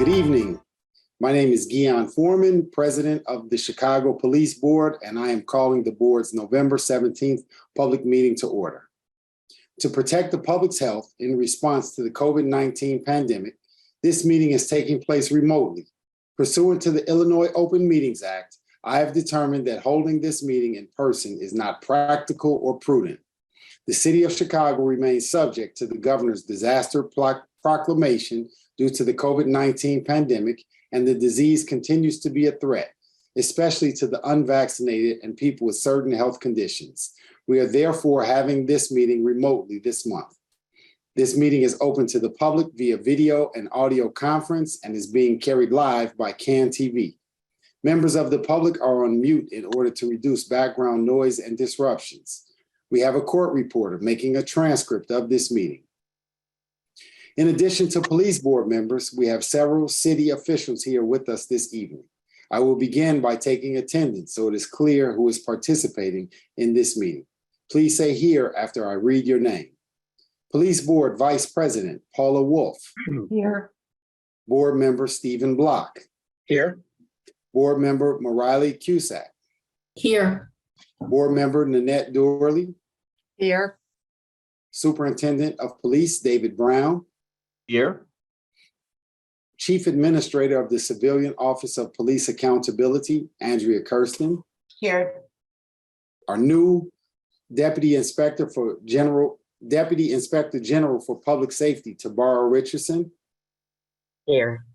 Good evening. My name is Guion Foreman, President of the Chicago Police Board, and I am calling the board's November 17th public meeting to order. To protect the public's health in response to the COVID-19 pandemic, this meeting is taking place remotely. Pursuant to the Illinois Open Meetings Act, I have determined that holding this meeting in person is not practical or prudent. The city of Chicago remains subject to the governor's disaster proclamation due to the COVID-19 pandemic, and the disease continues to be a threat, especially to the unvaccinated and people with certain health conditions. We are therefore having this meeting remotely this month. This meeting is open to the public via video and audio conference and is being carried live by CAN TV. Members of the public are on mute in order to reduce background noise and disruptions. We have a court reporter making a transcript of this meeting. In addition to police board members, we have several city officials here with us this evening. I will begin by taking attendance so it is clear who is participating in this meeting. Please say here after I read your name. Police Board Vice President Paula Wolf. Here. Board Member Stephen Block. Here. Board Member Mariley Cusack. Here. Board Member Nanette Doorley. Here. Superintendent of Police David Brown. Here. Chief Administrator of the Civilian Office of Police Accountability, Andrea Kirsten. Here. Our new Deputy Inspector General for Public Safety, Tabara Richardson. Here.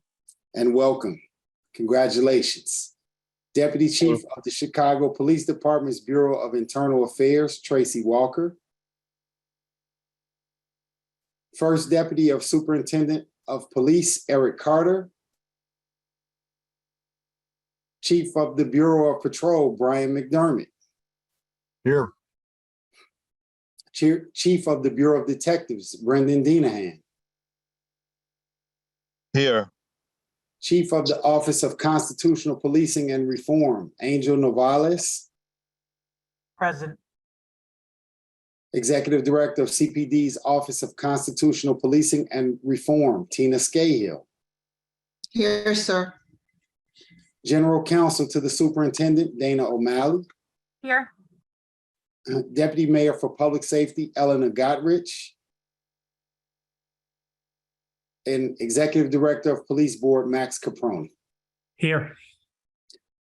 And welcome. Congratulations. Deputy Chief of the Chicago Police Department's Bureau of Internal Affairs, Tracy Walker. First Deputy of Superintendent of Police, Eric Carter. Chief of the Bureau of Patrol, Brian McDermott. Here. Chief of the Bureau of Detectives, Brendan Denahan. Here. Chief of the Office of Constitutional Policing and Reform, Angel Novales. Present. Executive Director of CPD's Office of Constitutional Policing and Reform, Tina Scahill. Here, sir. General Counsel to the Superintendent, Dana O'Malley. Here. Deputy Mayor for Public Safety, Eleanor Gottridge. And Executive Director of Police Board, Max Caproni. Here.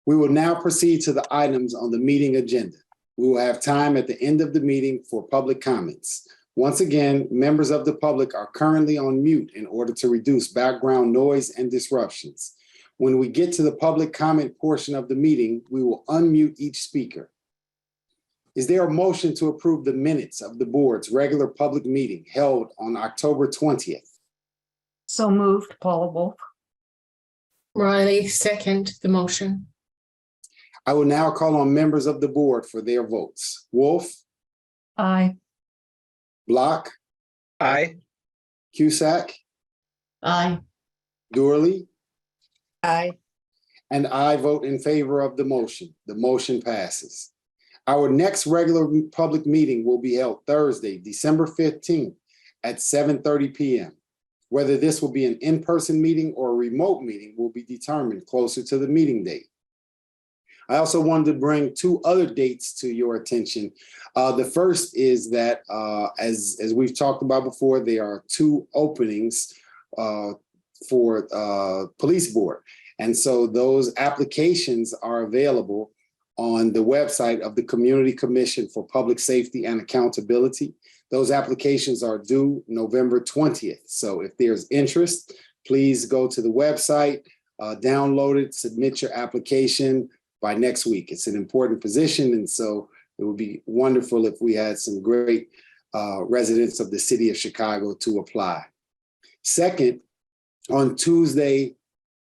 We will now proceed to the items on the meeting agenda. We will have time at the end of the meeting for public comments. Once again, members of the public are currently on mute in order to reduce background noise and disruptions. When we get to the public comment portion of the meeting, we will unmute each speaker. Is there a motion to approve the minutes of the board's regular public meeting held on October 20th? So moved, Paula Wolf. Riley, second the motion. I will now call on members of the board for their votes. Wolf, Aye. Block, Aye. Cusack, Aye. Doorley, Aye. and I vote in favor of the motion. The motion passes. Our next regular public meeting will be held Thursday, December 15th at 7:30 p.m. Whether this will be an in-person meeting or a remote meeting will be determined closer to the meeting date. I also wanted to bring two other dates to your attention. The first is that, as we've talked about before, there are two openings for police board. And so those applications are available on the website of the Community Commission for Public Safety and Accountability. Those applications are due November 20th. So if there's interest, please go to the website, download it, submit your application by next week. It's an important position, and so it would be wonderful if we had some great residents of the city of Chicago to apply. Second, on Tuesday,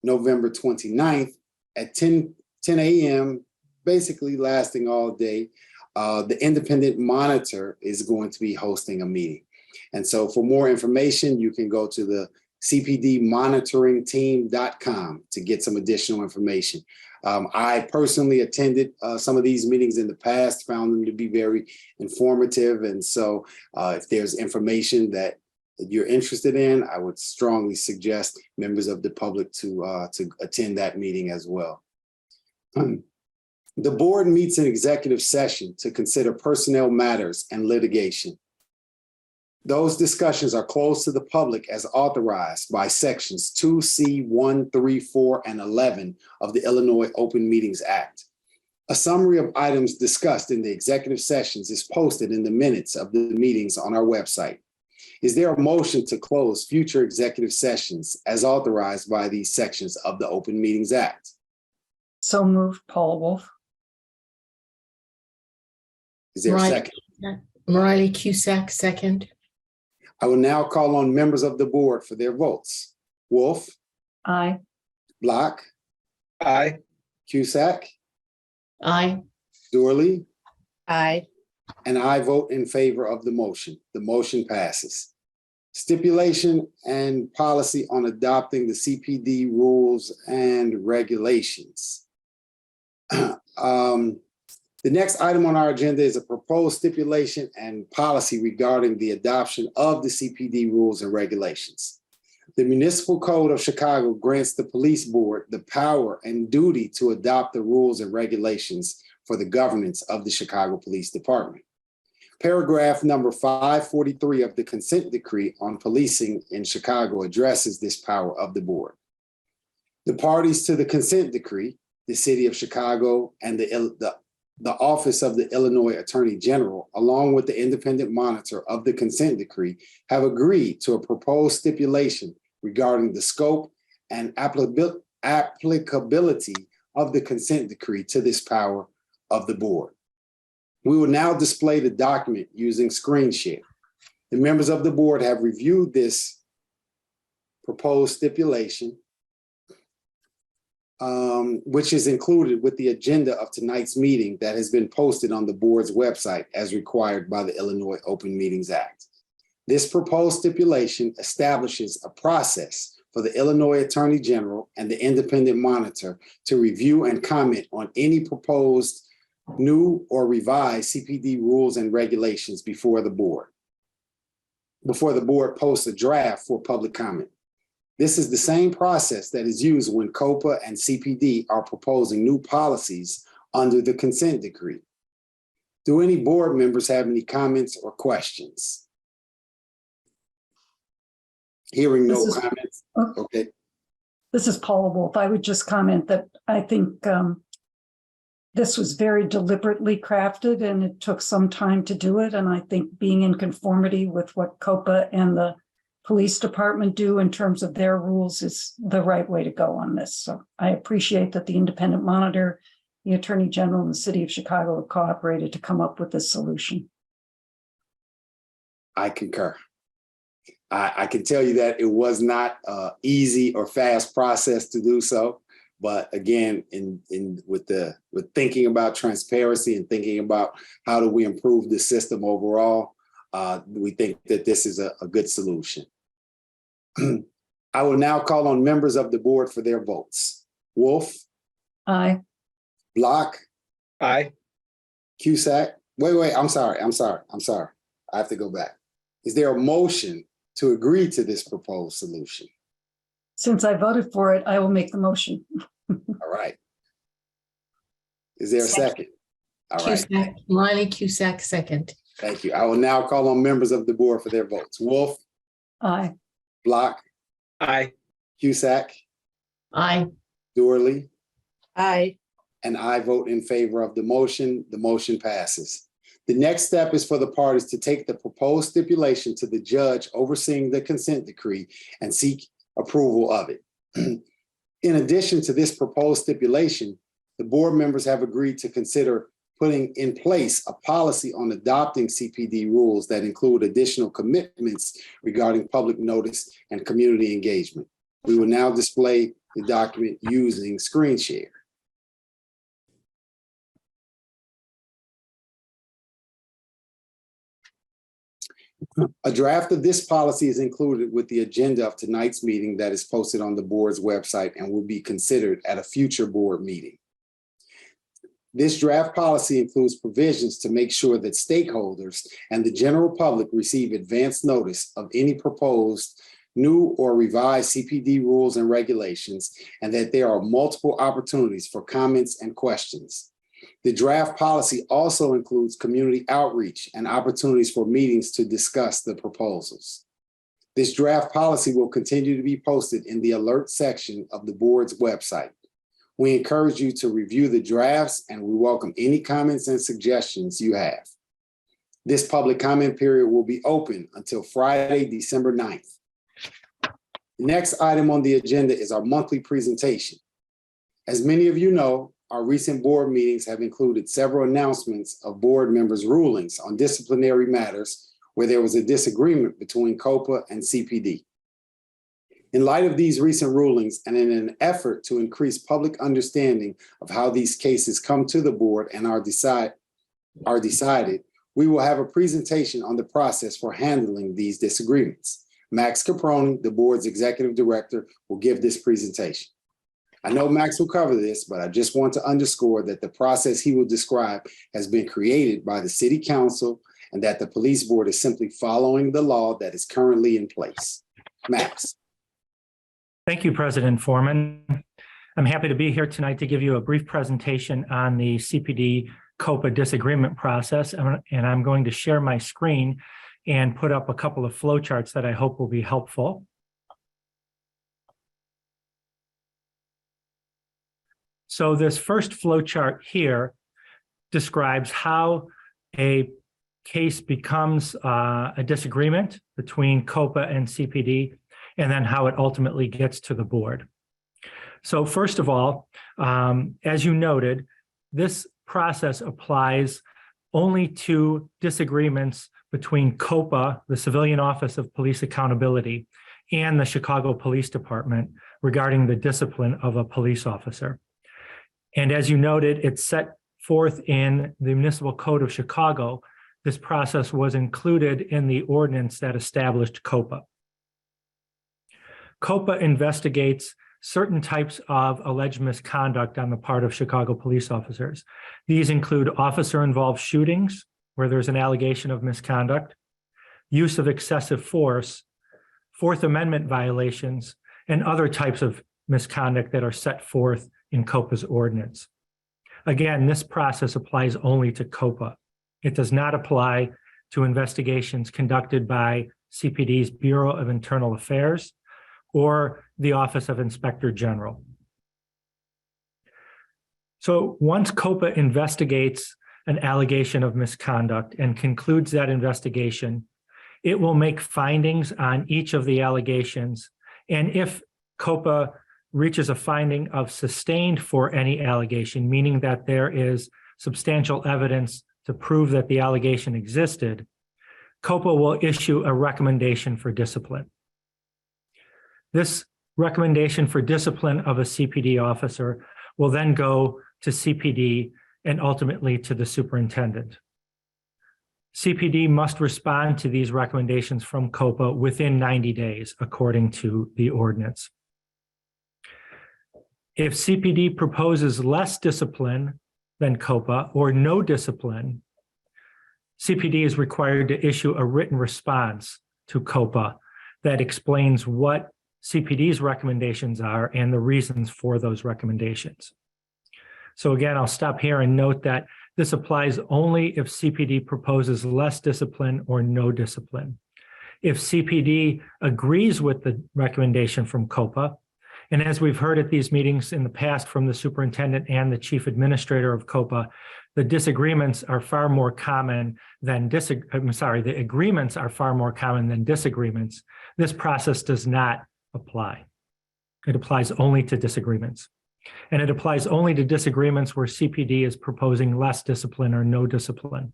November 29th at 10 a.m., basically lasting all day, the Independent Monitor is going to be hosting a meeting. And so for more information, you can go to the cpdmonitoringteam.com to get some additional information. I personally attended some of these meetings in the past, found them to be very informative. And so if there's information that that you're interested in, I would strongly suggest members of the public to attend that meeting as well. The board meets in executive session to consider personnel matters and litigation. Those discussions are closed to the public as authorized by sections 2C 1, 3, 4, and 11 of the Illinois Open Meetings Act. A summary of items discussed in the executive sessions is posted in the minutes of the meetings on our website. Is there a motion to close future executive sessions as authorized by these sections of the Open Meetings Act? So moved, Paula Wolf. Is there a Right. second? Riley Cusack, second. I will now call on members of the board for their votes. Wolf, Aye. Block, Aye. Cusack, Aye. Dooley, Aye. and I vote in favor of the motion. The motion passes. Stipulation and policy on adopting the CPD rules and regulations. The next item on our agenda is a proposed stipulation and policy regarding the adoption of the CPD rules and regulations. The Municipal Code of Chicago grants the police board the power and duty to adopt the rules and regulations for the governance of the Chicago Police Department. Paragraph number 543 of the consent decree on policing in Chicago addresses this power of the board. The parties to the consent decree, the City of Chicago and the Office of the Illinois Attorney General, along with the independent monitor of the consent decree, have agreed to a proposed stipulation regarding the scope and applicability of the consent decree to this power of the board. We will now display the document using screen share. The members of the board have reviewed this proposed stipulation, which is included with the agenda of tonight's meeting that has been posted on the board's website as required by the Illinois Open Meetings Act. This proposed stipulation establishes a process for the Illinois Attorney General and the independent monitor to review and comment on any proposed new or revised CPD rules and regulations before the board posts a draft for public comment. This is the same process that is used when COPA and CPD are proposing new policies under the consent decree. Do any board members have any comments or questions? Hearing no This is- comments, okay. This is Paula Wolf. I would just comment that I think this was very deliberately crafted and it took some time to do it. And I think being in conformity with what COPA and the police department do in terms of their rules is the right way to go on this. So I appreciate that the independent monitor, the Attorney General, and the City of Chicago have cooperated to come up with this solution. I concur. I can tell you that it was not easy or fast process to do so. But again, with thinking about transparency and thinking about how do we improve the system overall, we think that this is a good solution. I will now call on members of the board for their votes. Wolf, Aye. Block, Aye. Cusack. Wait, I'm sorry. I have to go back. Is there a motion to agree to this proposed solution? Since I voted for it, I will make the motion. All right. Is there a second? All right, Cusack, Riley Cusack, second. thank you. I will now call on members of the board for their votes. Wolf, Aye. Block, Aye. Cusack, Aye. Dooley, Aye. and I vote in favor of the motion. The motion passes. The next step is for the parties to take the proposed stipulation to the judge overseeing the consent decree and seek approval of it. In addition to this proposed stipulation, the board members have agreed to consider putting in place a policy on adopting CPD rules that include additional commitments regarding public notice and community engagement. We will now display the document using screen share. A draft of this policy is included with the agenda of tonight's meeting that is posted on the board's website and will be considered at a future board meeting. This draft policy includes provisions to make sure that stakeholders and the general public receive advance notice of any proposed new or revised CPD rules and regulations, and that there are multiple opportunities for comments and questions. The draft policy also includes community outreach and opportunities for meetings to discuss the proposals. This draft policy will continue to be posted in the alert section of the board's website. We encourage you to review the drafts, and we welcome any comments and suggestions you have. This public comment period will be open until Friday, December 9th. The next item on the agenda is our monthly presentation. As many of you know, our recent board meetings have included several announcements of board members' rulings on disciplinary matters where there was a disagreement between COPA and CPD. In light of these recent rulings, and in an effort to increase public understanding of how these cases come to the board and are decided, we will have a presentation on the process for handling these disagreements. Max Caproni, the board's executive director, will give this presentation. I know Max will cover this, but I just want to underscore that the process he will describe has been created by the city council and that the police board is simply following the law that is currently in place. Max. Thank you, President Foreman. I'm happy to be here tonight to give you a brief presentation on the CPD COPA disagreement process, and I'm going to share my screen and put up a couple of flowcharts that I hope will be helpful. So this first flowchart here describes how a case becomes a disagreement between COPA and CPD, and then how it ultimately gets to the board. So first of all, as you noted, this process applies only to disagreements between COPA, the Civilian Office of Police Accountability, and the Chicago Police Department regarding the discipline of a police officer. And as you noted, it's set forth in the Municipal Code of Chicago. This process was included in the ordinance that established COPA. COPA investigates certain types of alleged misconduct on the part of Chicago police officers. These include officer-involved shootings, where there's an allegation of misconduct, use of excessive force, Fourth Amendment violations, and other types of misconduct that are set forth in COPA's ordinance. Again, this process applies only to COPA. It does not apply to investigations conducted by CPD's Bureau of Internal Affairs or the Office of Inspector General. So once COPA investigates an allegation of misconduct and concludes that investigation, it will make findings on each of the allegations. And if COPA reaches a finding of sustained for any allegation, meaning that there is substantial evidence to prove that the allegation existed, COPA will issue a recommendation for discipline. This recommendation for discipline of a CPD officer will then go to CPD and ultimately to the superintendent. CPD must respond to these recommendations from COPA within 90 days, according to the ordinance. If CPD proposes less discipline than COPA or no discipline, CPD is required to issue a written response to COPA that explains what CPD's recommendations are and the reasons for those recommendations. So again, I'll stop here and note that this applies only if CPD proposes less discipline or no discipline. If CPD agrees with the recommendation from COPA, and as we've heard at these meetings in the past from the superintendent and the chief administrator of COPA, the disagreements are far more common than the agreements are far more common than disagreements. This process does not apply. It applies only to disagreements. And it applies only to disagreements where CPD is proposing less discipline or no discipline.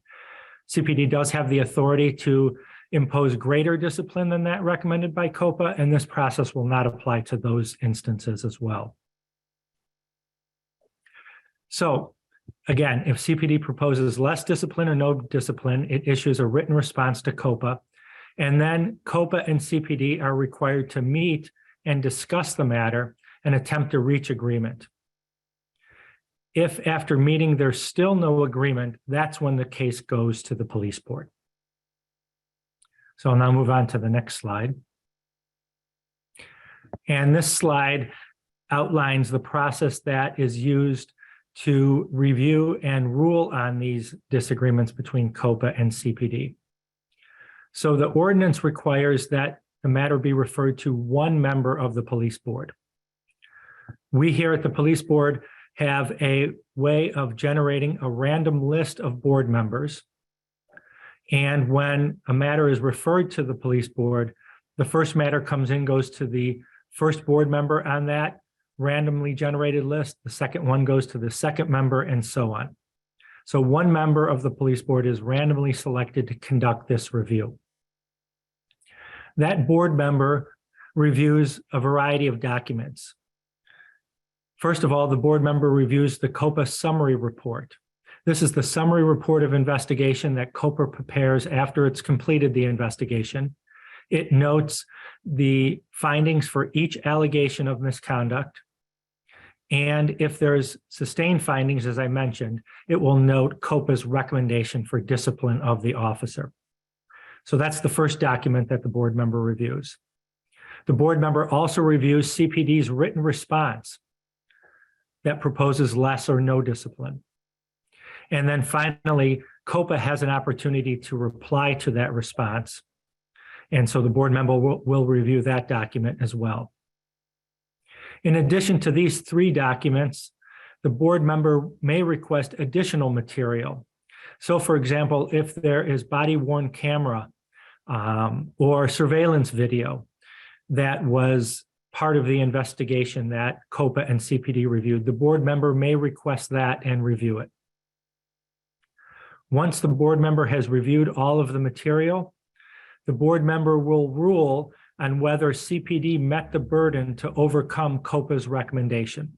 CPD does have the authority to impose greater discipline than that recommended by COPA, and this process will not apply to those instances as well. So again, if CPD proposes less discipline or no discipline, it issues a written response to COPA, and then COPA and CPD are required to meet and discuss the matter and attempt to reach agreement. If after meeting there's still no agreement, that's when the case goes to the police board. So I'll now move on to the next slide. And this slide outlines the process that is used to review and rule on these disagreements between COPA and CPD. So the ordinance requires that the matter be referred to one member of the police board. We here at the police board have a way of generating a random list of board members. And when a matter is referred to the police board, the first matter comes in, goes to the first board member on that randomly generated list. The second one goes to the second member, and so on. So one member of the police board is randomly selected to conduct this review. That board member reviews a variety of documents. First of all, the board member reviews the COPA summary report. This is the summary report of investigation that COPA prepares after it's completed the investigation. It notes the findings for each allegation of misconduct. And if there's sustained findings, as I mentioned, it will note COPA's recommendation for discipline of the officer. So that's the first document that the board member reviews. The board member also reviews CPD's written response that proposes less or no discipline. And then finally, COPA has an opportunity to reply to that response. And so the board member will review that document as well. In addition to these three documents, the board member may request additional material. So for example, if there is body-worn camera or surveillance video that was part of the investigation that COPA and CPD reviewed, the board member may request that and review it. Once the board member has reviewed all of the material, the board member will rule on whether CPD met the burden to overcome COPA's recommendation.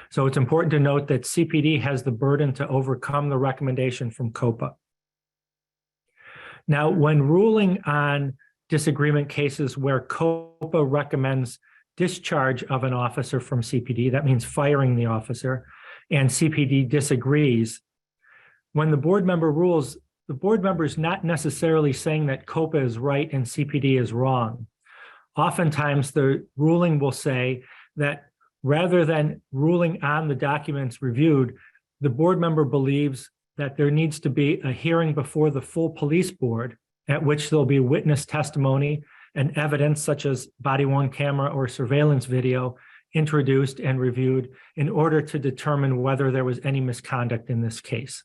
So it's important to note that CPD has the burden to overcome the recommendation from COPA. Now, when ruling on disagreement cases where COPA recommends discharge of an officer from CPD, that means firing the officer, and CPD disagrees, when the board member rules, the board member is not necessarily saying that COPA is right and CPD is wrong. Oftentimes, the ruling will say that rather than ruling on the documents reviewed, the board member believes that there needs to be a hearing before the full police board at which there'll be witness testimony and evidence such as body-worn camera or surveillance video introduced and reviewed in order to determine whether there was any misconduct in this case.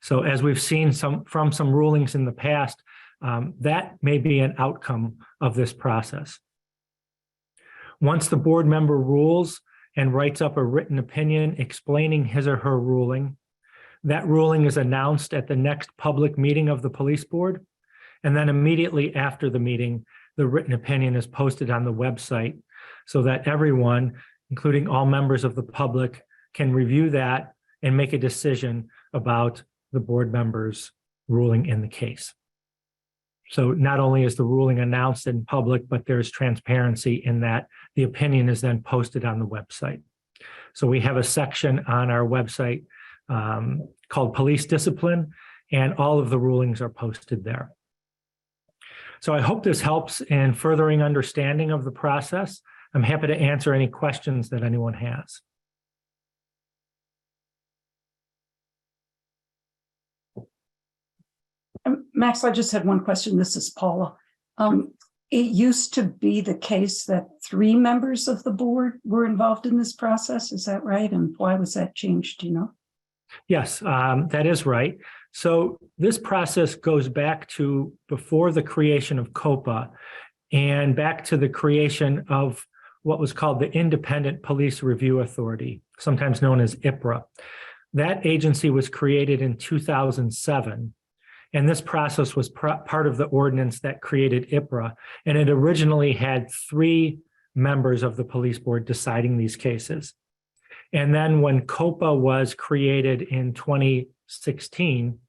So as we've seen from some rulings in the past, that may be an outcome of this process. Once the board member rules and writes up a written opinion explaining his or her ruling, that ruling is announced at the next public meeting of the police board. And then immediately after the meeting, the written opinion is posted on the website so that everyone, including all members of the public, can review that and make a decision about the board members' ruling in the case. So not only is the ruling announced in public, but there's transparency in that the opinion is then posted on the website. So we have a section on our website called Police Discipline, and all of the rulings are posted there. So I hope this helps in furthering understanding of the process. I'm happy to answer any questions that anyone has. Max, I just had one question. This is Paula. It used to be the case that 3 members of the board were involved in this process. Is that right? And why was that changed? Do you know? Yes, that is right. So this process goes back to before the creation of COPA and back to the creation of what was called the Independent Police Review Authority, sometimes known as IPRA. That agency was created in 2007. And this process was part of the ordinance that created IPRA. And it originally had 3 members of the police board deciding these cases. And then when COPA was created in 2016,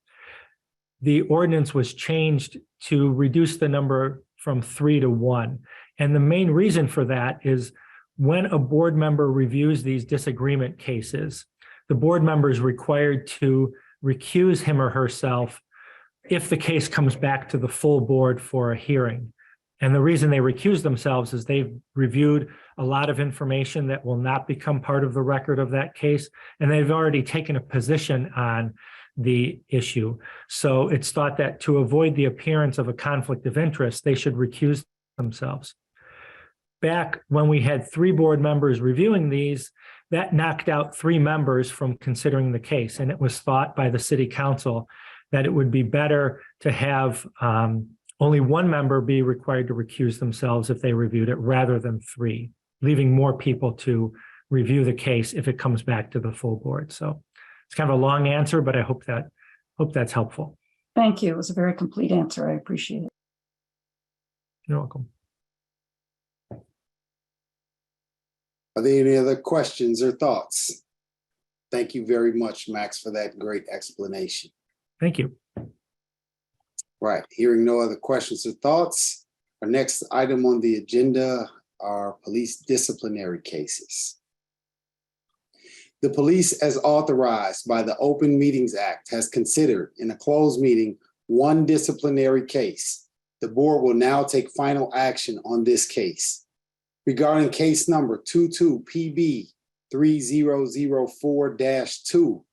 the ordinance was changed to reduce the number from 3 to 1. And the main reason for that is when a board member reviews these disagreement cases, the board member is required to recuse him or herself if the case comes back to the full board for a hearing. And the reason they recuse themselves is they've reviewed a lot of information that will not become part of the record of that case, and they've already taken a position on the issue. So it's thought that to avoid the appearance of a conflict of interest, they should recuse themselves. Back when we had 3 board members reviewing these, that knocked out 3 members from considering the case. And it was thought by the city council that it would be better to have only 1 member be required to recuse themselves if they reviewed it rather than 3, leaving more people to review the case if it comes back to the full board. So it's kind of a long answer, but I hope that's helpful. Thank you. It was a very complete answer. I appreciate it. You're welcome. Are there any other questions or thoughts? Thank you very much, Max, for that great explanation. Thank you. Right, hearing no other questions or thoughts, our next item on the agenda are police disciplinary cases. The police, as authorized by the Open Meetings Act, has considered in a closed meeting 1 disciplinary case. The board will now take final action on this case. Regarding case number 22PB3004-2,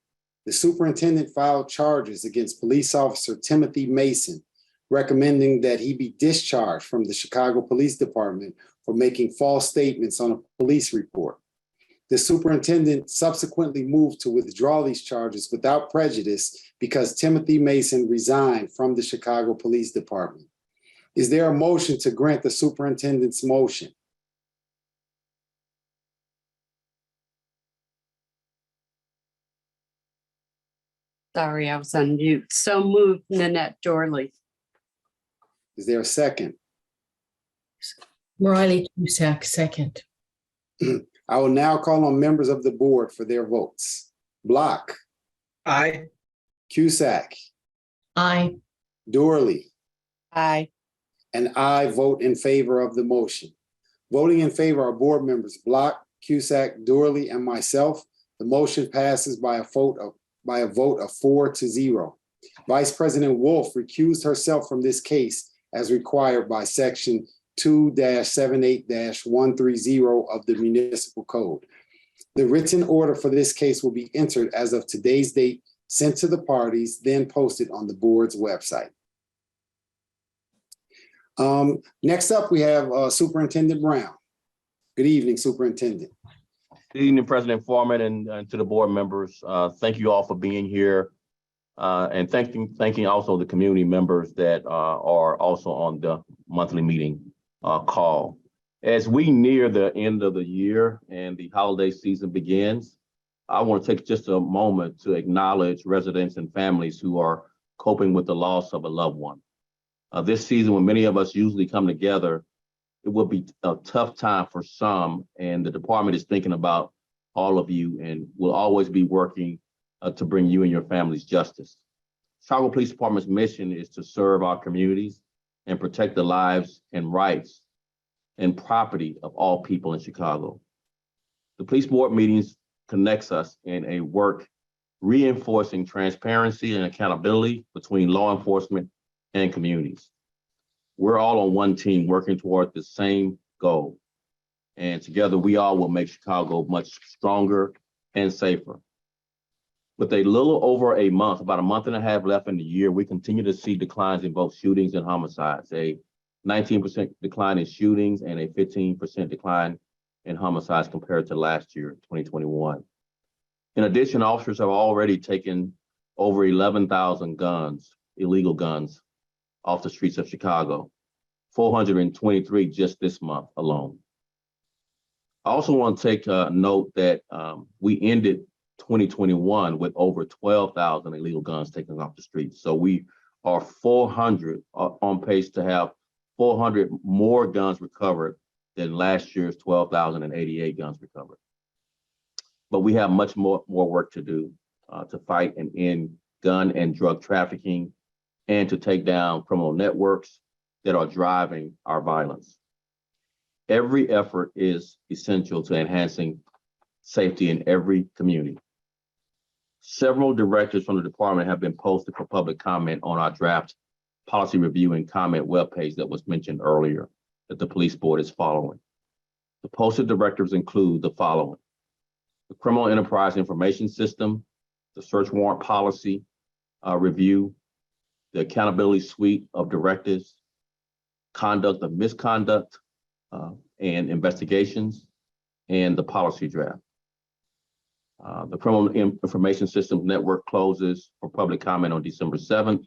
the superintendent filed charges against police officer Timothy Mason, recommending that he be discharged from the Chicago Police Department for making false statements on a police report. The superintendent subsequently moved to withdraw these charges without prejudice because Timothy Mason resigned from the Chicago Police Department. Is there a motion to grant the superintendent's motion? Sorry, I was on mute. So moved, Nanette Dorley. Is there a second? Riley Cusack, second. I will now call on members of the board for their votes. Block, Aye. Cusack, Aye. Dorley, Aye. and I vote in favor of the motion. Voting in favor are board members Block, Cusack, Dorley, and myself. The motion passes by a vote of 4-0. Vice President Wolf recused herself from this case as required by Section 2-78-130 of the Municipal Code. The written order for this case will be entered as of today's date, sent to the parties, then posted on the board's website. Next up, we have Superintendent Brown. Good evening, Superintendent. Good evening, President Foreman, and to the board members. Thank you all for being here. And thanking also the community members that are also on the monthly meeting call. As we near the end of the year and the holiday season begins, I want to take just a moment to acknowledge residents and families who are coping with the loss of a loved one. This season, when many of us usually come together, it will be a tough time for some, and the department is thinking about all of you and will always be working to bring you and your families justice. Chicago Police Department's mission is to serve our communities and protect the lives and rights and property of all people in Chicago. The police board meetings connects us in a work reinforcing transparency and accountability between law enforcement and communities. We're all on one team working toward the same goal. And together we all will make Chicago much stronger and safer. With a little over a month, about a month and a half left in the year, we continue to see declines in both shootings and homicides, a 19% decline in shootings and a 15% decline in homicides compared to last year, 2021. In addition, officers have already taken over 11,000 guns, illegal guns, off the streets of Chicago, 423 just this month alone. I also want to take note that we ended 2021 with over 12,000 illegal guns taken off the streets. So we are 400 on pace to have 400 more guns recovered than last year's 12,088 guns recovered. But we have much more work to do to fight and end gun and drug trafficking and to take down criminal networks that are driving our violence. Every effort is essential to enhancing safety in every community. Several directives from the department have been posted for public comment on our draft policy review and comment webpage that was mentioned earlier that the police board is following. The posted directives include the following: the Criminal Enterprise Information System, the search warrant policy review, the accountability suite of directives, conduct of misconduct and investigations, and the policy draft. The Criminal Information Systems Network closes for public comment on December 7th.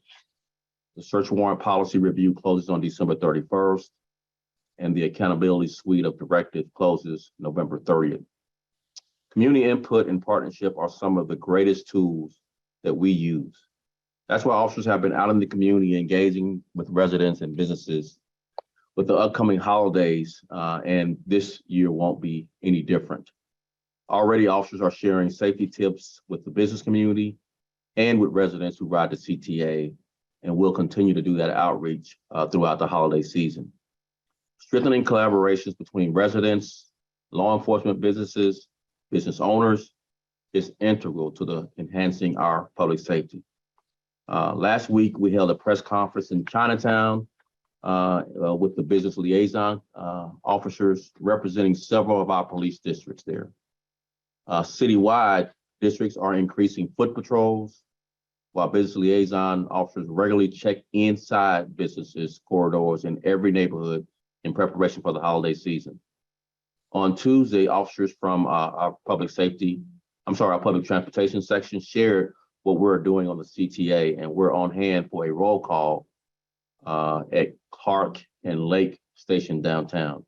The search warrant policy review closes on December 31st. And the accountability suite of directives closes November 30th. Community input and partnership are some of the greatest tools that we use. That's why officers have been out in the community engaging with residents and businesses with the upcoming holidays, and this year won't be any different. Already, officers are sharing safety tips with the business community and with residents who ride the CTA, and we'll continue to do that outreach throughout the holiday season. Strengthening collaborations between residents, law enforcement, businesses, business owners is integral to the enhancing our public safety. Last week, we held a press conference in Chinatown with the business liaison officers representing several of our police districts there. Citywide, districts are increasing foot patrols, while business liaison officers regularly check inside businesses, corridors in every neighborhood in preparation for the holiday season. On Tuesday, officers from our public transportation section shared what we're doing on the CTA, and we're on hand for a roll call at Clark and Lake Station downtown.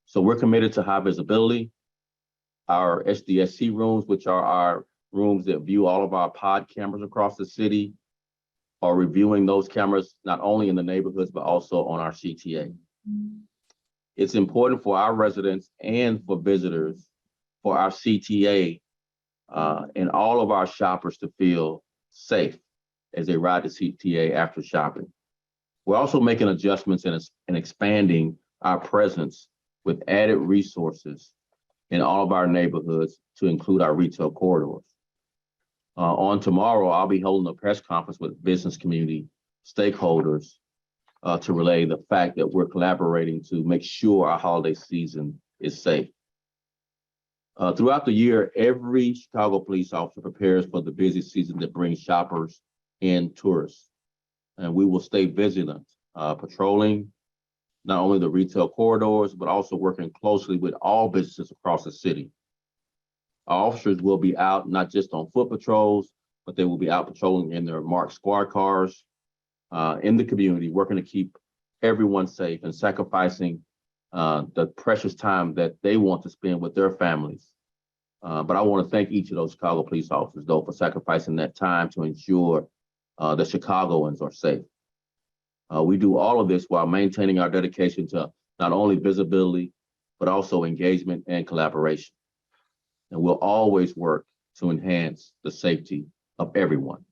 So we're committed to high visibility. Our SDSC rooms, which are our rooms that view all of our pod cameras across the city, are reviewing those cameras not only in the neighborhoods, but also on our CTA. It's important for our residents and for visitors, for our CTA and all of our shoppers to feel safe as they ride the CTA after shopping. We're also making adjustments and expanding our presence with added resources in all of our neighborhoods to include our retail corridors. On tomorrow, I'll be holding a press conference with business community stakeholders to relay the fact that we're collaborating to make sure our holiday season is safe. Throughout the year, every Chicago police officer prepares for the busy season that brings shoppers and tourists. And we will stay vigilant, patrolling not only the retail corridors, but also working closely with all businesses across the city. Our officers will be out not just on foot patrols, but they will be out patrolling in their marked squad cars in the community, working to keep everyone safe and sacrificing the precious time that they want to spend with their families. But I want to thank each of those Chicago police officers, though, for sacrificing that time to ensure that Chicagoans are safe. We do all of this while maintaining our dedication to not only visibility, but also engagement and collaboration. And we'll always work to enhance the safety of everyone.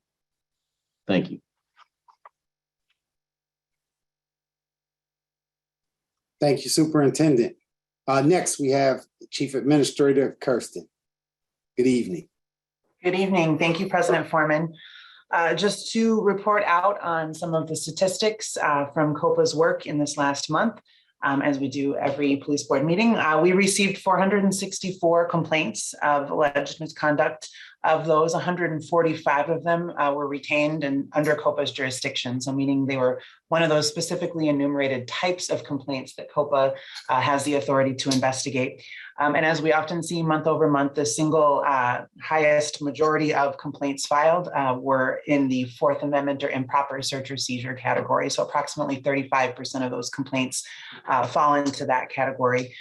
Thank you. Thank you, Superintendent. Next, we have Chief Administrator Kirsten. Good evening. Good evening. Thank you, President Foreman. Just to report out on some of the statistics from COPA's work in this last month, as we do every police board meeting, we received 464 complaints of alleged misconduct. Of those, 145 of them were retained and under COPA's jurisdiction, so meaning they were one of those specifically enumerated types of complaints that COPA has the authority to investigate. And as we often see month over month, the single highest majority of complaints filed were in the Fourth Amendment or improper search or seizure category. So approximately 35% of those complaints fall into that category.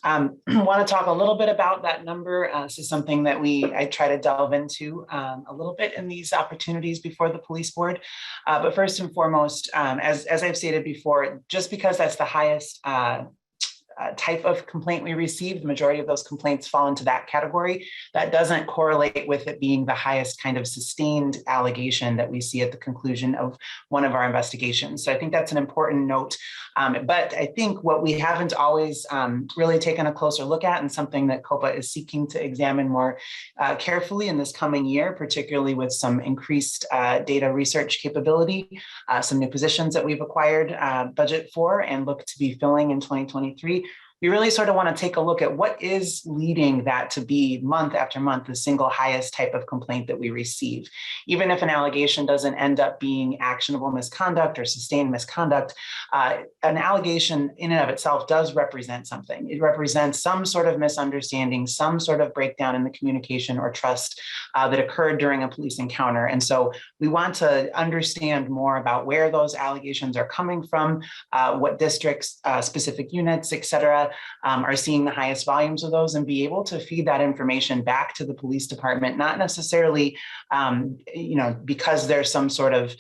I want to talk a little bit about that number. This is something that I try to delve into a little bit in these opportunities before the police board. But first and foremost, as I've stated before, just because that's the highest type of complaint we received. The majority of those complaints fall into that category. That doesn't correlate with it being the highest kind of sustained allegation that we see at the conclusion of one of our investigations. So I think that's an important note. But I think what we haven't always really taken a closer look at, and something that COPA is seeking to examine more carefully in this coming year, particularly with some increased data research capability, some new positions that we've acquired budget for and look to be filling in 2023. We really sort of want to take a look at what is leading that to be month after month the single highest type of complaint that we receive. Even if an allegation doesn't end up being actionable misconduct or sustained misconduct, an allegation in and of itself does represent something. It represents some sort of misunderstanding, some sort of breakdown in the communication or trust that occurred during a police encounter. And so we want to understand more about where those allegations are coming from, what districts, specific units, et cetera, are seeing the highest volumes of those, and be able to feed that information back to the police department, not necessarily, because there's some sort of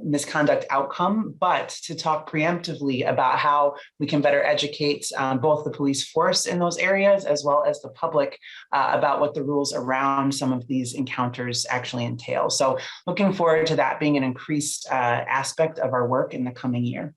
misconduct outcome, but to talk preemptively about how we can better educate both the police force in those areas as well as the public about what the rules around some of these encounters actually entail. So looking forward to that being an increased aspect of our work in the coming year.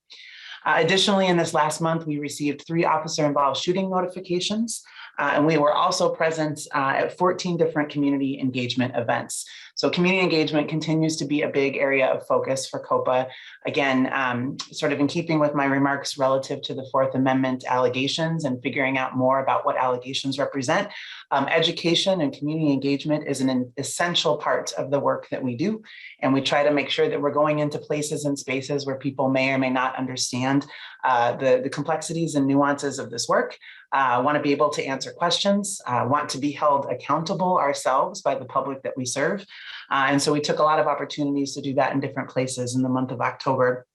Additionally, in this last month, we received 3 officer-involved shooting notifications, and we were also present at 14 different community engagement events. So community engagement continues to be a big area of focus for COPA. Again, sort of in keeping with my remarks relative to the Fourth Amendment allegations and figuring out more about what allegations represent, education and community engagement is an essential part of the work that we do. And we try to make sure that we're going into places and spaces where people may or may not understand the complexities and nuances of this work, want to be able to answer questions, want to be held accountable ourselves by the public that we serve. And so we took a lot of opportunities to do that in different places in the month of October.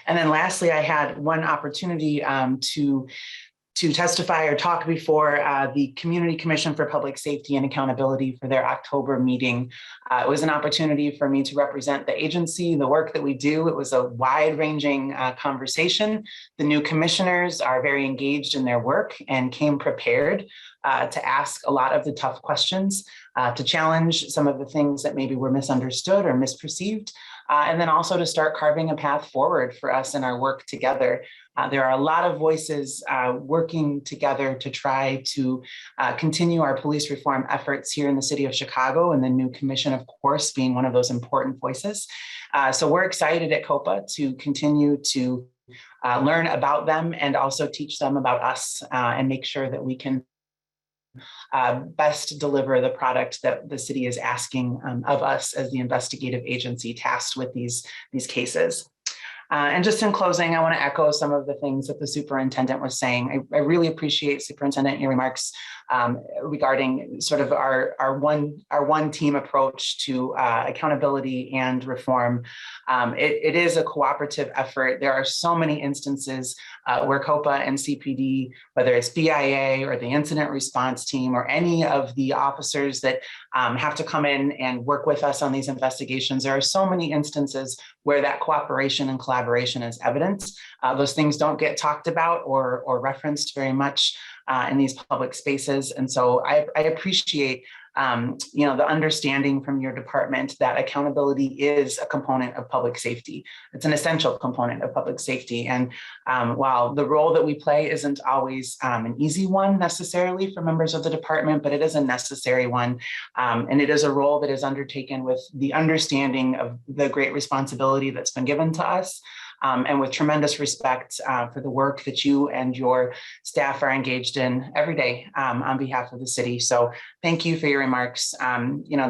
And then lastly, I had one opportunity to testify or talk before the Community Commission for Public Safety and Accountability for their October meeting. It was an opportunity for me to represent the agency, the work that we do. It was a wide-ranging conversation. The new commissioners are very engaged in their work and came prepared to ask a lot of the tough questions, to challenge some of the things that maybe were misunderstood or misperceived, and then also to start carving a path forward for us in our work together. There are a lot of voices working together to try to continue our police reform efforts here in the city of Chicago, and the new commission, of course, being one of those important voices. So we're excited at COPA to continue to learn about them and also teach them about us and make sure that we can best deliver the product that the city is asking of us as the investigative agency tasked with these cases. And just in closing, I want to echo some of the things that the superintendent was saying. I really appreciate, Superintendent, your remarks regarding sort of our one team approach to accountability and reform. It is a cooperative effort. There are so many instances where COPA and CPD, whether it's BIA or the incident response team or any of the officers that have to come in and work with us on these investigations, there are so many instances where that cooperation and collaboration is evident. Those things don't get talked about or referenced very much in these public spaces. And so I appreciate the understanding from your department that accountability is a component of public safety. It's an essential component of public safety. And while the role that we play isn't always an easy one necessarily for members of the department, but it is a necessary one. And it is a role that is undertaken with the understanding of the great responsibility that's been given to us. And with tremendous respect for the work that you and your staff are engaged in every day on behalf of the city. So thank you for your remarks.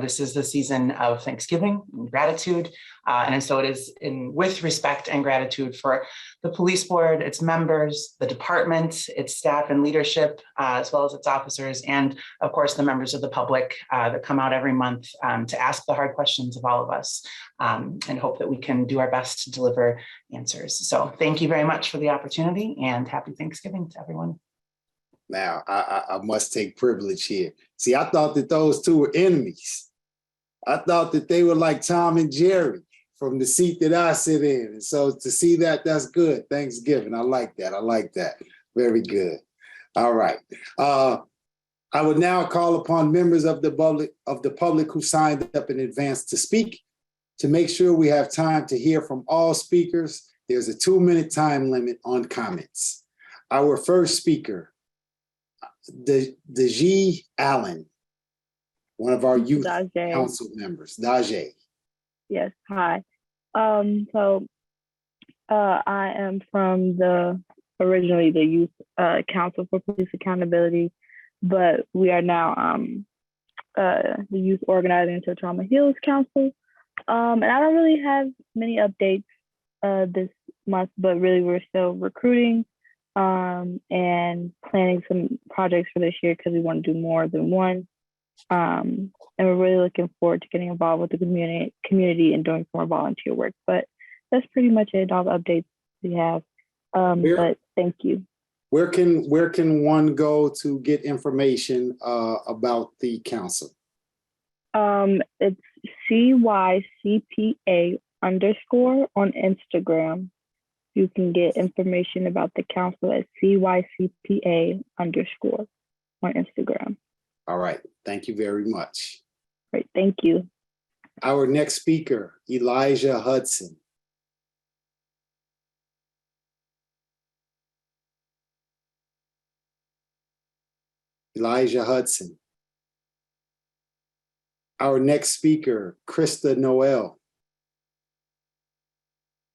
This is the season of Thanksgiving and gratitude. And so it is with respect and gratitude for the police board, its members, the department, its staff and leadership, as well as its officers, and of course, the members of the public that come out every month to ask the hard questions of all of us and hope that we can do our best to deliver answers. So thank you very much for the opportunity, and happy Thanksgiving to everyone. Now, I must take privilege here. See, I thought that those two were enemies. I thought that they were like Tom and Jerry from the seat that I sit in. And so to see that, that's good. Thanksgiving. I like that. Very good. All right. I would now call upon members of the public who signed up in advance to speak. To make sure we have time to hear from all speakers, there's a 2-minute time limit on comments. Our first speaker, Dajee Allen, one of our youth Dajee. council members. Dajee. Yes, hi. I am from originally the Youth Council for Police Accountability, but we are now the Youth Organizing to Trauma Heals Council. And I don't really have many updates this month, but really we're still recruiting and planning some projects for this year because we want to do more than one. And we're really looking forward to getting involved with the community and doing some more volunteer work. But that's pretty much it, all the updates we have. But thank you. Where can one go to get information about the council? It's CYCPA_ on Instagram. You can get information about the council at CYCPA_ on Instagram. All right. Thank you very much. Great. Thank you. Our next speaker, Elijah Hudson. Elijah Hudson. Our next speaker, Krista Noel.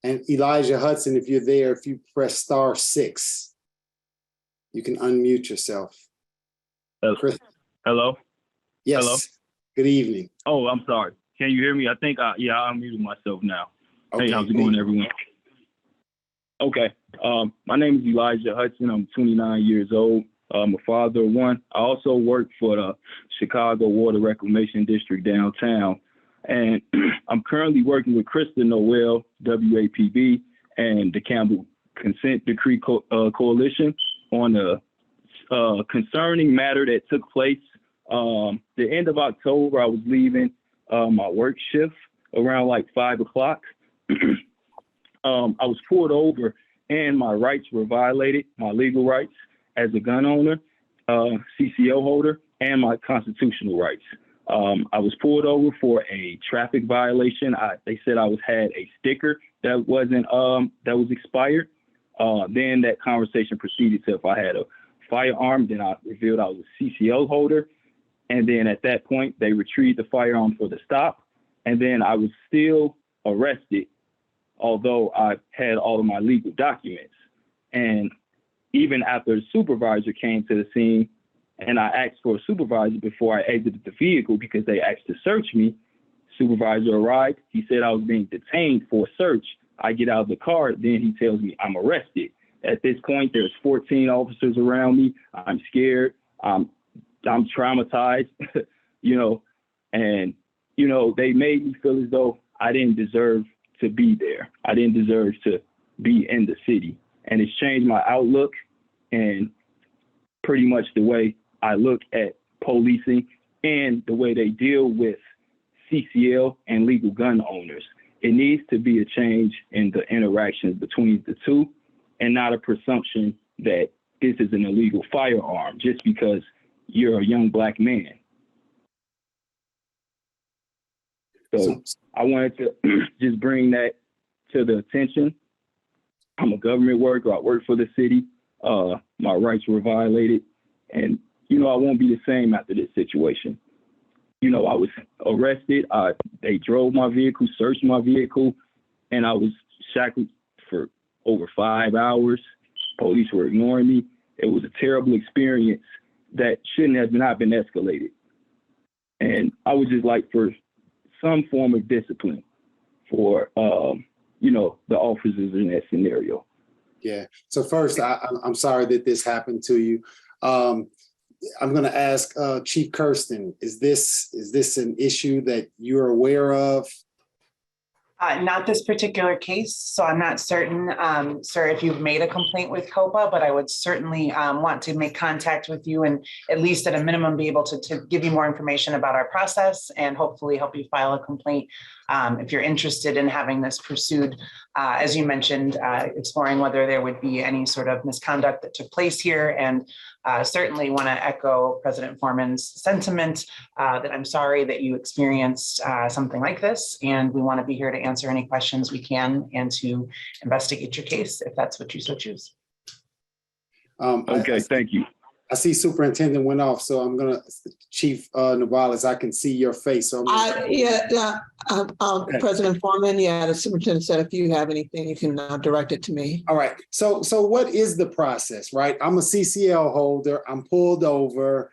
And Elijah Hudson, if you're there, if you press *6, you can unmute yourself. Chris. Hello? Yes. Hello? Good evening. Oh, I'm sorry. Can you hear me? I think, I unmuted myself now. Okay. Hey, how's it going, everyone? Okay. My name is Elijah Hudson. I'm 29 years old. I'm a father of one. I also work for the Chicago Water Reclamation District downtown. And I'm currently working with Krista Noel, WAPB, and the Campbell Consent Decree Coalition on a concerning matter that took place the end of October. I was leaving my work shift around like 5 o'clock. I was pulled over and my rights were violated, my legal rights as a gun owner, CCO holder, and my constitutional rights. I was pulled over for a traffic violation. They said I had a sticker that was expired. Then that conversation proceeded to if I had a firearm, then I revealed I was a CCO holder. And then at that point, they retrieved the firearm for the stop. And then I was still arrested, although I had all of my legal documents. And even after the supervisor came to the scene and I asked for a supervisor before I exited the vehicle because they asked to search me, supervisor arrived. He said I was being detained for a search. I get out of the car. Then he tells me I'm arrested. At this point, there's 14 officers around me. I'm scared. I'm traumatized, and, they made me feel as though I didn't deserve to be there. I didn't deserve to be in the city. And it's changed my outlook and pretty much the way I look at policing and the way they deal with CCL and legal gun owners. It needs to be a change in the interactions between the two and not a presumption that this is an illegal firearm just because you're a young Black man. So I wanted to just bring that to the attention. I'm a government worker. I work for the city. My rights were violated. And, I won't be the same after this situation. I was arrested. They drove my vehicle, searched my vehicle, and I was shackled for over 5 hours. Police were ignoring me. It was a terrible experience that shouldn't have not been escalated. And I would just like for some form of discipline for, the officers in that scenario. Yeah. So first, I'm sorry that this happened to you. I'm going to ask Chief Kirsten, is this an issue that you're aware of? Not this particular case, so I'm not certain, sir, if you've made a complaint with COPA, but I would certainly want to make contact with you and at least at a minimum be able to give you more information about our process and hopefully help you file a complaint if you're interested in having this pursued as you mentioned, exploring whether there would be any sort of misconduct that took place here. And certainly want to echo President Foreman's sentiment that I'm sorry that you experienced something like this. And we want to be here to answer any questions we can and to investigate your case if that's what you so choose. Okay, thank you. I see Superintendent went off, so I'm gonna, Chief Navales, I can see your face. So President Foreman, the superintendent said if you have anything, you can direct it to me. All right, so what is the process, right? I'm a CCL holder, I'm pulled over,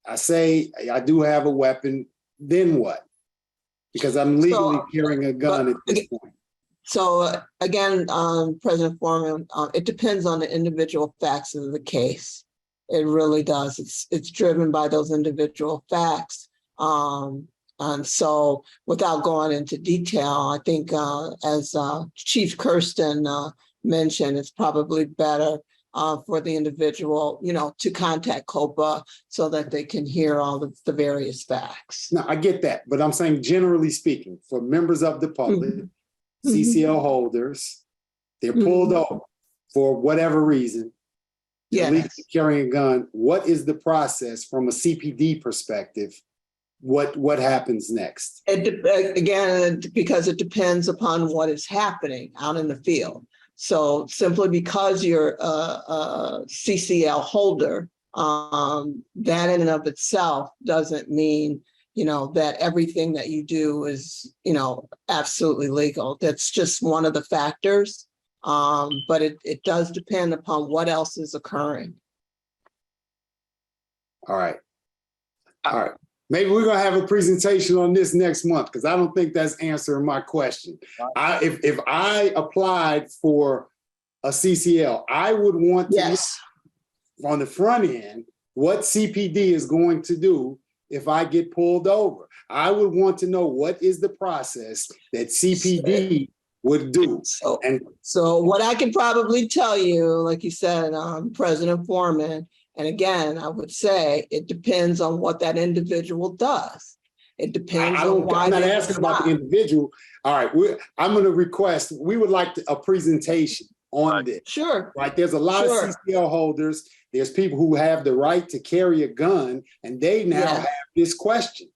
I say I do have a weapon, then what? Because I'm legally carrying a gun at this point. So again, President Foreman, it depends on the individual facts of the case. It really does. It's driven by those individual facts. And so without going into detail, I think as Chief Kirsten mentioned, it's probably better for the individual, to contact COPA so that they can hear all the various facts. No, I get that, but I'm saying generally speaking, for members of the public, CCL holders, they're pulled over for whatever reason. Legally carrying a gun. What is the process from a CPD perspective? What happens next? Again, because it depends upon what is happening out in the field. So simply because you're a CCL holder, that in and of itself doesn't mean that everything that you do is absolutely legal. That's just one of the factors. But it does depend upon what else is occurring. All right. Maybe we're gonna have a presentation on this next month because I don't think that's answering my question. If I applied for a CCL, I would want to know on the front end what CPD is going to do if I get pulled over. I would want to know what is the process that CPD would do. So what I can probably tell you, like you said, President Foreman, and again, I would say it depends on what that individual does. It depends on why. I'm not asking about the individual. All right, I'm going to request, we would like a presentation on this. Sure. Right, there's a lot of CCL holders. There's people who have the right to carry a gun, and they now have this question.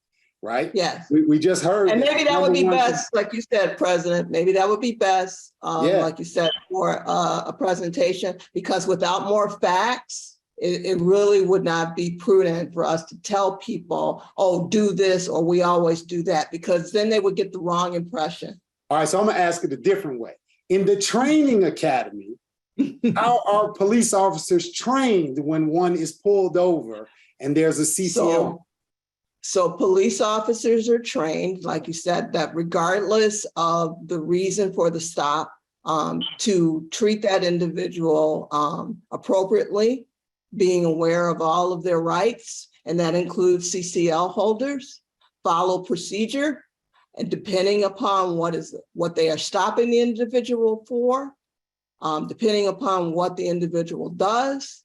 Right? Yes. We just heard. And maybe that would be best, like you said, President, maybe that would be best, like you said, for a presentation, because without more facts, it really would not be prudent for us to tell people, oh, do this, or we always do that, because then they would get the wrong impression. All right, so I'm gonna ask it a different way. In the training academy, how are police officers trained when one is pulled over and there's a CCL? So police officers are trained, like you said, that regardless of the reason for the stop, to treat that individual appropriately, being aware of all of their rights, and that includes CCL holders, follow procedure, and depending upon what they are stopping the individual for, depending upon what the individual does,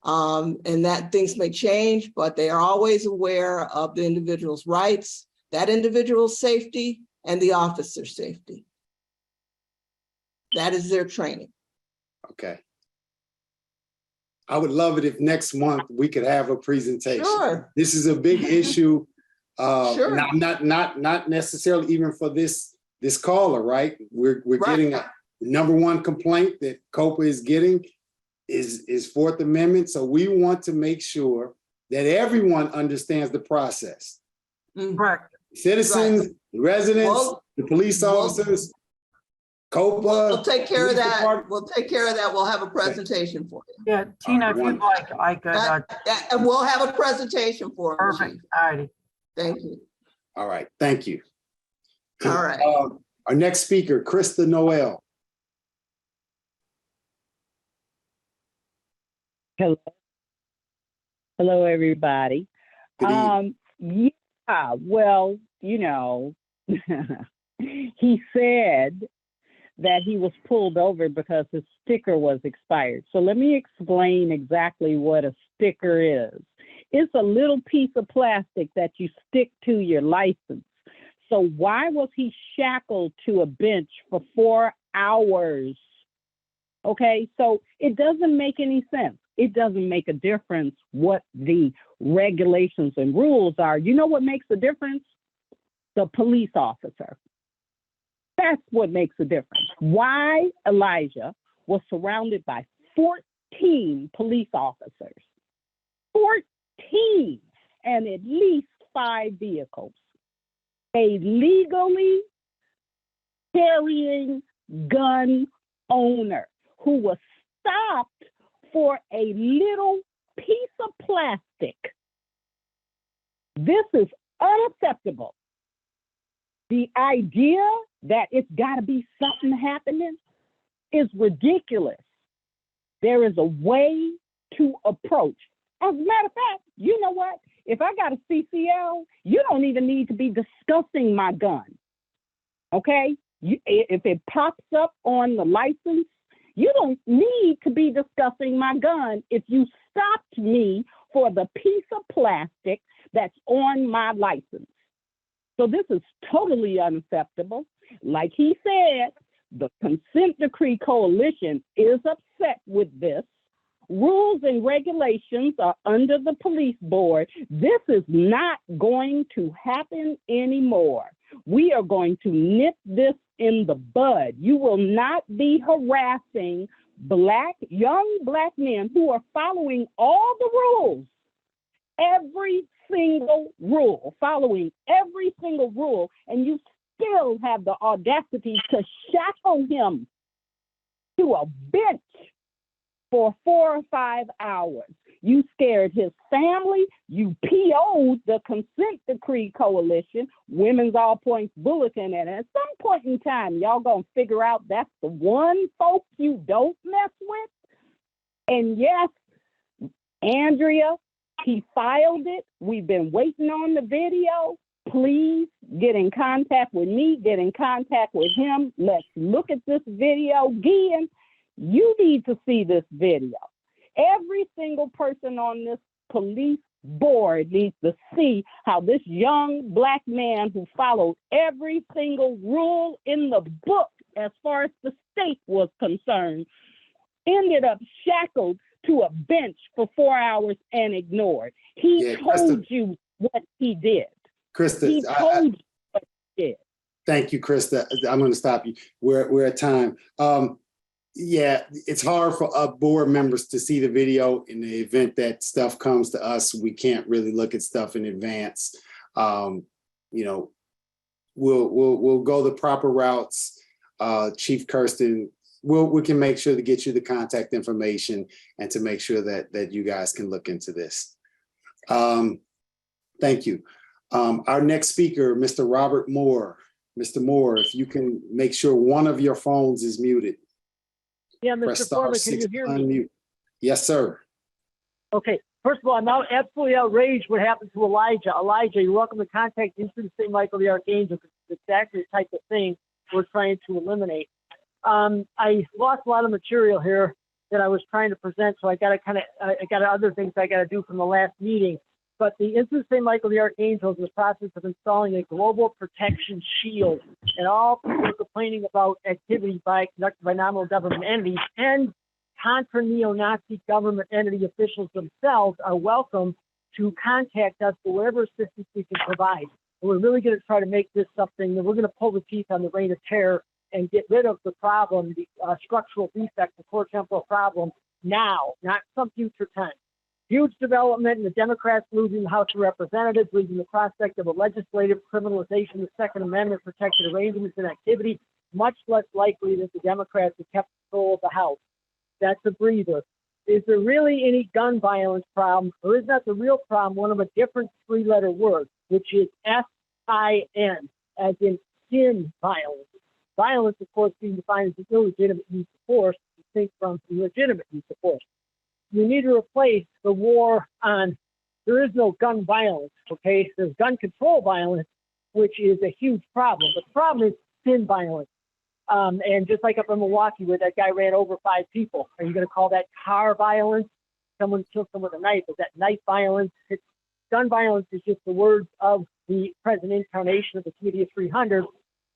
and that things may change, but they are always aware of the individual's rights, that individual's safety, and the officer's safety. That is their training. Okay. I would love it if next month we could have a presentation. Sure. This is a big issue. Sure. Not necessarily even for this caller, right? We're getting a #1 complaint that COPA is getting is Fourth Amendment. So we want to make sure that everyone understands the process. Correct. Citizens, residents, the police officers, COPA. We'll take care of that. We'll take care of that. We'll have a presentation for you. Yeah, Tina, if you'd like, I could. And we'll have a presentation for you. Perfect. All righty. Thank you. All right, thank you. All right. Our next speaker, Krista Noel. Hello, everybody. Yeah, well, he said that he was pulled over because his sticker was expired. So let me explain exactly what a sticker is. It's a little piece of plastic that you stick to your license. So why was he shackled to a bench for 4 hours. Okay, so it doesn't make any sense. It doesn't make a difference what the regulations and rules are. You know what makes a difference? The police officer. That's what makes a difference. Why Elijah was surrounded by 14 police officers. 14 and at least 5 vehicles. A legally carrying gun owner who was stopped for a little piece of plastic. This is unacceptable. The idea that it's got to be something happening is ridiculous. There is a way to approach. As a matter of fact, you know what? If I got a CCL, you don't even need to be discussing my gun. Okay? If it pops up on the license, you don't need to be discussing my gun if you stopped me for the piece of plastic that's on my license. So this is totally unacceptable. Like he said, the Consent Decree Coalition is upset with this. Rules and regulations are under the police board. This is not going to happen anymore. We are going to nip this in the bud. You will not be harassing young black men who are following all the rules, every single rule, following every single rule, and you still have the audacity to shackle him to a bench for 4 or 5 hours. You scared his family. You PO'd the Consent Decree Coalition, Women's All Points Bulletin, and at some point in time, y'all gonna figure out that's the one folks you don't mess with. And yes, Andrea, he filed it. We've been waiting on the video. Please get in contact with me, get in contact with him. Let's look at this video. Gian, you need to see this video. Every single person on this police board needs to see how this young black man who followed every single rule in the book as far as the state was concerned ended up shackled to a bench for 4 hours and ignored. He told you what he did. Krista, He told you what he did. Thank you, Krista. I'm going to stop you. We're at time. Yeah, it's hard for board members to see the video in the event that stuff comes to us. We can't really look at stuff in advance. You know, we'll go the proper routes. Chief Kirsten, we can make sure to get you the contact information and to make sure that you guys can look into this. Thank you. Our next speaker, Mr. Robert Moore. Mr. Moore, if you can make sure one of your phones is muted. Yeah, Press Mr. star Foreman, can you 6 hear to me? unmute. Yes, sir. Okay, first of all, I'm absolutely outraged what happened to Elijah. Elijah, you're welcome to contact Instant St. Michael the Archangel, because it's exactly the type of thing we're trying to eliminate. I lost a lot of material here that I was trying to present, so I got other things I got to do from the last meeting. But the Instant St. Michael the Archangel is in the process of installing a global protection shield, and all people are complaining about activity conducted by nominal government entities and contra neo-Nazi government entity officials themselves are welcome to contact us for whatever assistance we can provide. And we're really going to try to make this something that we're going to pull the teeth on the reign of terror and get rid of the problem, the structural defect, the core temporal problem now, not some future time. Huge development, and the Democrats losing the House of Representatives, leaving the prospect of a legislative criminalization of the Second Amendment protected arrangements and activity, much less likely that the Democrats have kept control of the House. That's a breather. Is there really any gun violence problem, or is that the real problem, one of a different 3-letter word, which is S-I-N, as in sin violence? Violence, of course, being defined as the illegitimate use of force, distinct from the legitimate use of force. We need to replace the war on, there is no gun violence, okay? There's gun control violence, which is a huge problem. But the problem is sin violence. And just like up in Milwaukee where that guy ran over 5 people, are you going to call that car violence? Someone killed someone with a knife. Is that knife violence? Gun violence is just the words of the present incarnation of the Committee of 300.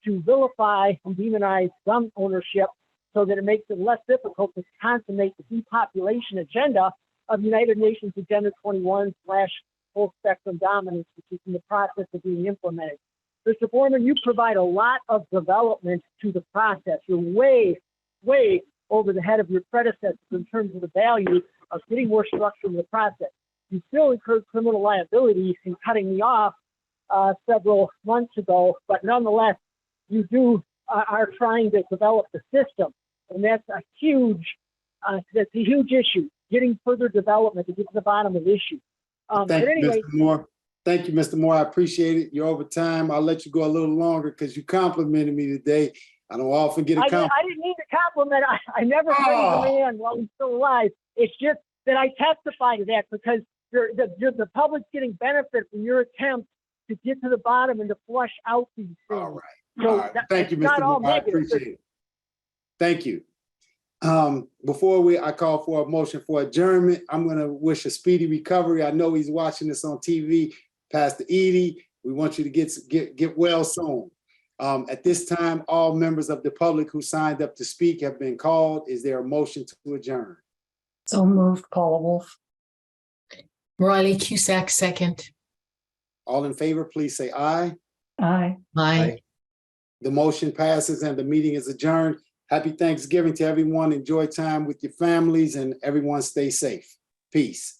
to vilify and demonize gun ownership so that it makes it less difficult to consummate the depopulation agenda of United Nations Agenda 21 / full spectrum dominance, which is in the process of being implemented. Mr. Foreman, you provide a lot of development to the process. You're way, way over the head of your predecessors in terms of the value of getting more structure in the process. You still incurred criminal liability in cutting me off several months ago, but nonetheless, you are trying to develop the system, and that's a huge issue. Getting further development to get to the bottom of the issue. Thank you, Mr. Moore. Thank you, Mr. Moore. I appreciate it. You're over time. I'll let you go a little longer because you complimented me today. I don't often get a compliment. I didn't need a compliment. I never praised the man while he's still alive. It's just that I testify to that because the public's getting benefit from your attempt to get to the bottom and to flush out these things. All right. So All right. Thank you, Mr. Moore. I appreciate it. Thank you. Before I call for a motion for adjournment, I'm going to wish a speedy recovery. I know he's watching this on TV. Pastor Edie, we want you to get well soon. At this time, all members of the public who signed up to speak have been called. Is there a motion to adjourn? So moved, Paula Wolf. Riley Cusack, second. All in favor, please say aye. Aye. Aye. The motion passes and the meeting is adjourned. Happy Thanksgiving to everyone. Enjoy time with your families and everyone stay safe. Peace.